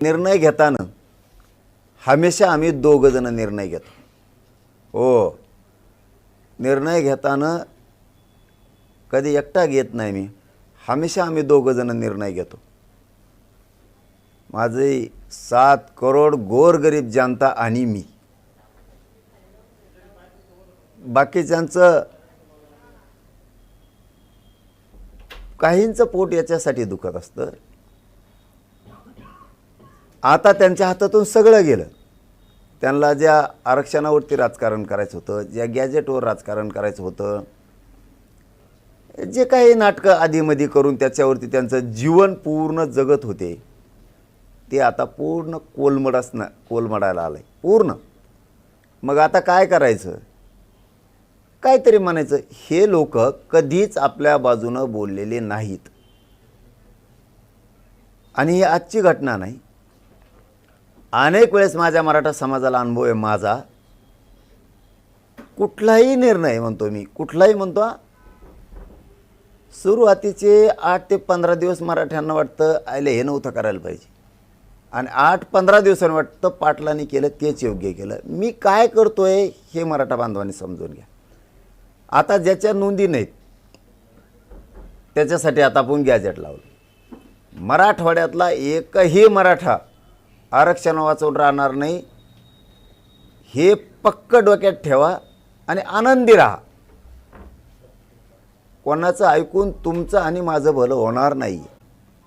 निर्णय घेताना हमेशा आम्ही दोघं जण निर्णय घेतो. हो, निर्णय घेताना कधी एकटा घेत नाही मी, हमेशा आम्ही दोघं जण निर्णय घेतो. माझे 7 करोड गोरगरीब जनता आणि मी. बाकीच्यांचं काहींचं पोट याच्यासाठी दुखत असतं. आता त्यांच्या हातातून सगळं गेलं. त्यांना ज्या आरक्षणावरती राजकारण करायचं होतं, ज्या गॅजेटवर राजकारण करायचं होतं, जे काही नाटकं आधीमध्ये करून त्याच्यावरती त्यांचं जीवन पूर्ण जगत होते, ते आता पूर्ण कोलमडायला आलंय पूर्ण. मग आता काय करायचं? काहीतरी म्हणायचं. हे लोक कधीच आपल्या बाजूनं बोललेले नाहीत. आणि ही आजची घटना नाही, अनेक वेळेस माझ्या मराठा समाजाला अनुभव आहे. माझा कुठलाही निर्णय म्हणतो मी, कुठलाही म्हणतो, सुरुवातीचे 8 ते 15 दिवस मराठ्यांना वाटतं आयले हे नव्हतं करायला पाहिजे, आणि 8-15 दिवसांनी वाटतं पाटलांनी केलं तेच योग्य केलं. मी काय करतोय हे मराठा बांधवांनी समजून घ्या. आता ज्याच्या नोंदी नाहीत त्याच्यासाठी आता आपण गॅजेट लावलं. मराठवाड्यातला एकही मराठा आरक्षण वाचवून राहणार नाही, हे पक्क डोक्यात ठेवा आणि आनंदी राहा. कोणाचं ऐकून तुमचं आणि माझं भलं होणार नाही.